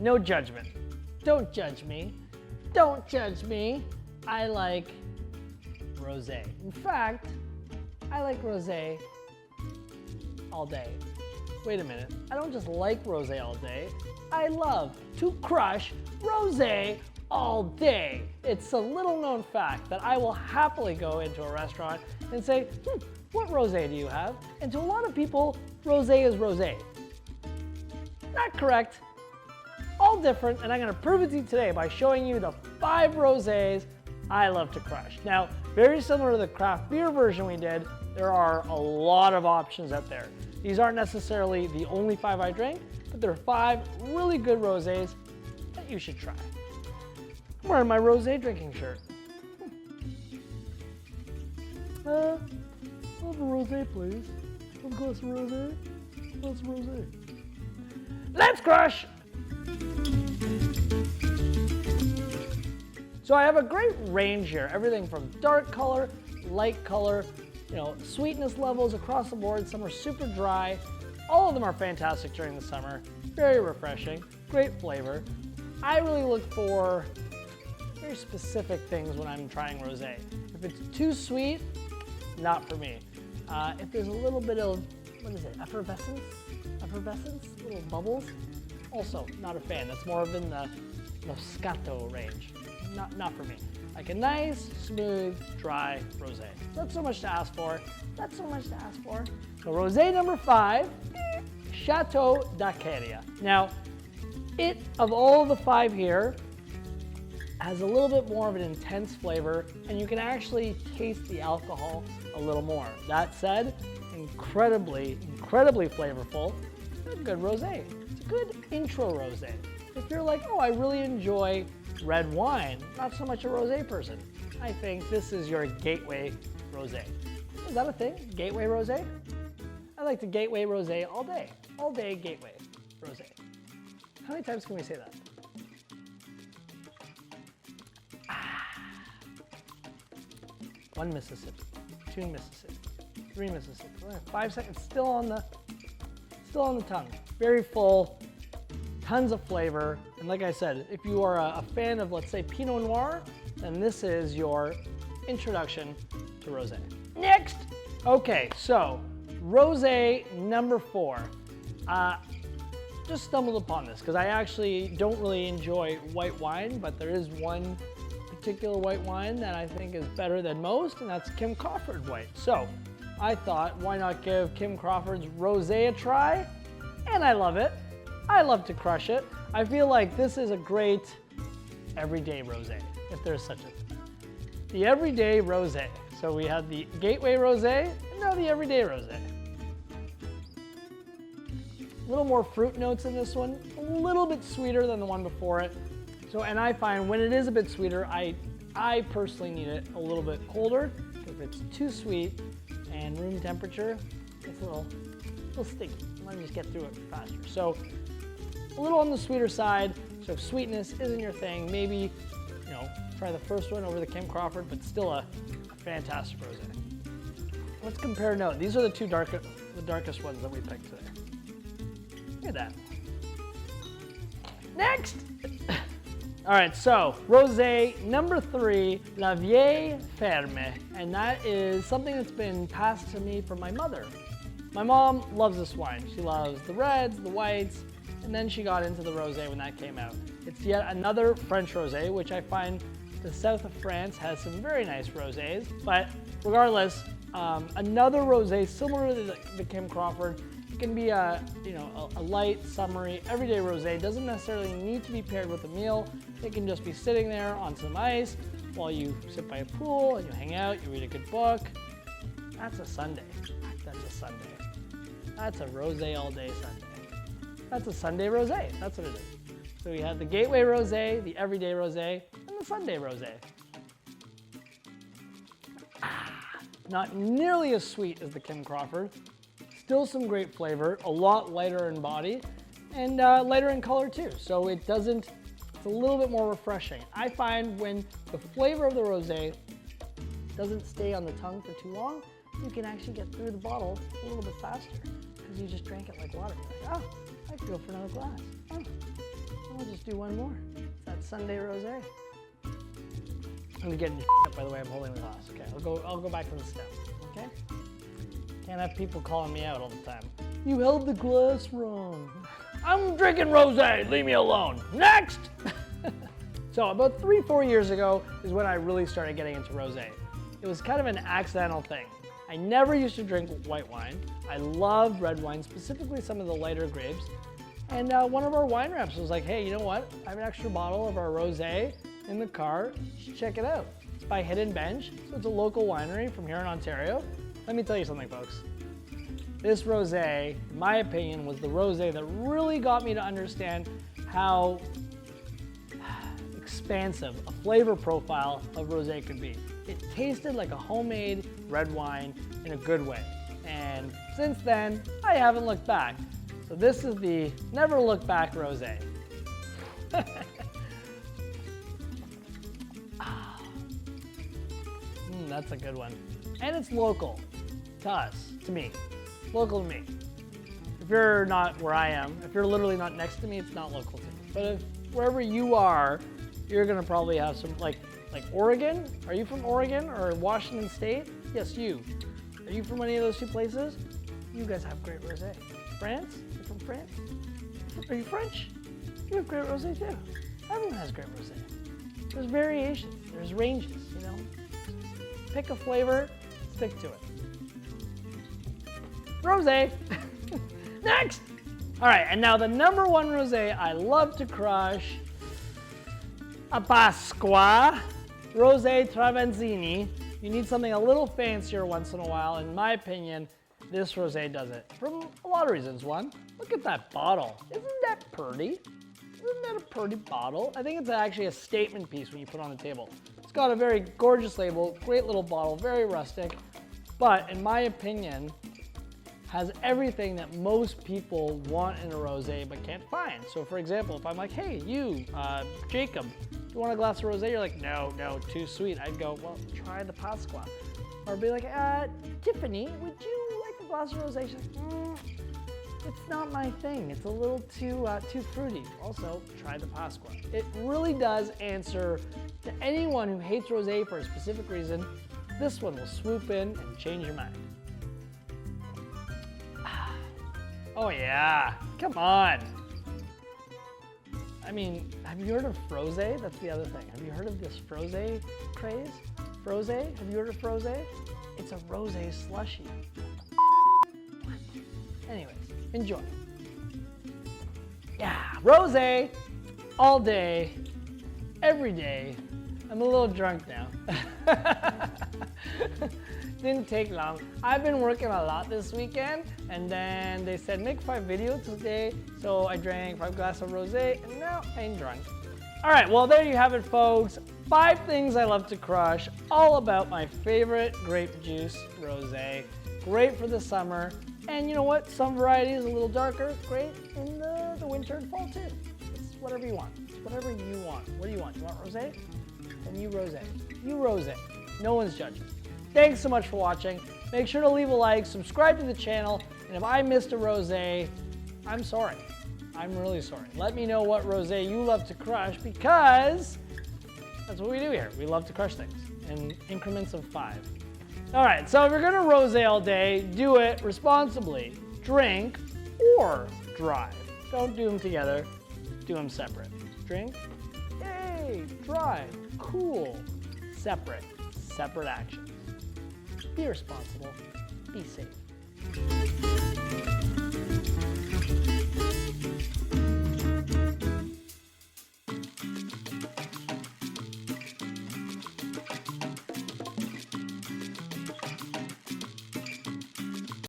No judgment. Don't judge me. Don't judge me. I like rosé. In fact, I like rosé all day. Wait a minute. I don't just like rosé all day. I love to crush rosé all day. It's a little known fact that I will happily go into a restaurant and say, what rosé do you have? And to a lot of people, rosé is rosé. Not correct. All different, and I'm going to prove it to you today by showing you the 5 rosés I love to crush. Now, very similar to the craft beer version we did, there are a lot of options out there. These aren't necessarily the only 5 I drank, but there are 5 really good rosés that you should try. I'm wearing my rosé drinking shirt. I'll have a rosé, please. Have a glass of rosé. Glass of rosé. Let's crush! So I have a great range here, everything from dark color, light color, sweetness levels across the board. Some are super dry. All of them are fantastic during the summer. Very refreshing, great flavor. I really look for very specific things when I'm trying rosé. If it's too sweet, not for me. If there's a little bit of, what is it, effervescence, little bubbles, also not a fan. That's more of in the Moscato range. Not for me. Like a nice, smooth, dry rosé. Not so much to ask for. Not so much to ask for. So rosé number 5, Château D'Aqueria. Now, of all the 5 here, has a little bit more of an intense flavor, and you can actually taste the alcohol a little more. That said, incredibly flavorful. A good rosé. It's a good intro rosé. If you're like, oh, I really enjoy red wine, not so much a rosé person, I think this is your gateway rosé. Is that a thing? Gateway rosé? I like the gateway rosé all day. All day gateway rosé. How many times can we say that? 1 Mississippi, 2 Mississippi, 3 Mississippi, 5 seconds, still on the tongue. Very full, tons of flavor, and like I said, if you are a fan of, let's say, Pinot Noir, then this is your introduction to rosé. Next, okay, so rosé number 4. Just stumbled upon this because I actually don't really enjoy white wine, but there is one particular white wine that I think is better than most, and that's Kim Crawford white. So I thought, why not give Kim Crawford's rosé a try? And I love it. I love to crush it. I feel like this is a great everyday rosé, if there's such a thing. The everyday rosé. So we had the gateway rosé, and now the everyday rosé. A little more fruit notes in this one, a little bit sweeter than the one before it. So, and I find when it is a bit sweeter, I personally need it a little bit colder. If it's too sweet and room temperature, it's a little sticky. Let me just get through it faster. So a little on the sweeter side. So if sweetness isn't your thing, maybe try the first one over the Kim Crawford, but still a fantastic rosé. Let's compare note. These are the darkest ones that we picked today. Look at that. Next. All right, so rosé number 3, La Vieille Ferme, and that is something that's been passed to me from my mother. My mom loves this wine. She loves the reds, the whites, and then she got into the rosé when that came out. It's yet another French rosé, which I find the south of France has some very nice rosés, but regardless, another rosé similar to the Kim Crawford. It can be a light, summery, everyday rosé. It doesn't necessarily need to be paired with a meal. It can just be sitting there on some ice while you sit by a pool and you hang out, you read a good book. That's a Sunday. That's a Sunday. That's a rosé all day Sunday. That's a Sunday rosé. That's what it is. So we have the gateway rosé, the everyday rosé, and the Sunday rosé. Not nearly as sweet as the Kim Crawford. Still some great flavor, a lot lighter in body, and lighter in color too. So it's a little bit more refreshing. I find when the flavor of the rosé doesn't stay on the tongue for too long, you can actually get through the bottle a little bit faster because you just drank it like water. You're like, oh, I could go for another glass. Oh, I'll just Let's do one more. It's that Sunday rosé. I'm getting up, by the way. I'm holding the glass. Okay, I'll go back to the stem. Okay. Can't have people calling me out all the time. You held the glass wrong. I'm drinking rosé. Leave me alone. Next. So about 3-4 years ago is when I really started getting into rosé. It was kind of an accidental thing. I never used to drink white wine. I loved red wine, specifically some of the lighter grapes. And one of our wine reps was like, hey, you know what? I have an extra bottle of our rosé in the car. You should check it out. It's by Hidden Bench. So it's a local winery from here in Ontario. Let me tell you something, folks. This rosé, in my opinion, was the rosé that really got me to understand how expansive a flavor profile of rosé could be. It tasted like a homemade red wine in a good way. And since then, I haven't looked back. So this is the Never Look Back rosé. That's a good one. And it's local to us, to me. Local to me. If you're not where I am, if you're literally not next to me, it's not local to me. But if wherever you are, you're gonna probably have some, like Oregon? Are you from Oregon or Washington State? Yes, you. Are you from any of those two places? You guys have great rosé. France? You're from France? Are you French? You have great rosé too. Everyone has great rosé. There's variations, there's ranges, you know? Pick a flavor, stick to it. Rosé. Next. All right, and now the number one rosé I love to crush, a Pasqua Rosé Travanzini. You need something a little fancier once in a while. In my opinion, this rosé does it for a lot of reasons. One, look at that bottle. Isn't that pretty? Isn't that a pretty bottle? I think it's actually a statement piece when you put it on the table. It's got a very gorgeous label, great little bottle, very rustic, but in my opinion, has everything that most people want in a rosé but can't find. So for example, if I'm like, hey, you, Jacob, do you want a glass of rosé? You're like, no, too sweet. I'd go, well, try the Pasqua. Or be like, Tiffany, would you like a glass of rosé? She's like, it's not my thing. It's a little too fruity. Also, try the Pasqua. It really does answer to anyone who hates rosé for a specific reason. This one will swoop in and change your mind. Oh yeah, come on. I mean, have you heard of Rosé? That's the other thing. Have you heard of this Rosé craze? Rosé, have you heard of Rosé? It's a rosé slushie. What? Anyways, enjoy. Yeah, rosé all day, every day. I'm a little drunk now. Didn't take long. I've been working a lot this weekend, and then they said make 5 videos today, so I drank 5 glasses of rosé, and now I'm drunk. All right, well there you have it, folks. 5 things I love to crush, all about my favorite grape juice, rosé. Great for the summer, and you know what? Some varieties a little darker, great in the winter and fall too. It's whatever you want. It's whatever you want. What do you want? You want rosé? Then you rosé. You rosé. No one's judging. Thanks so much for watching. Make sure to leave a like, subscribe to the channel, and if I missed a rosé, I'm sorry. I'm really sorry. Let me know what rosé you love to crush, because that's what we do here. We love to crush things in increments of 5. All right, so if you're gonna rosé all day, do it responsibly. Drink or drive. Don't do them together, do them separate. Drink, yay, drive, cool, separate actions. Be responsible, be safe.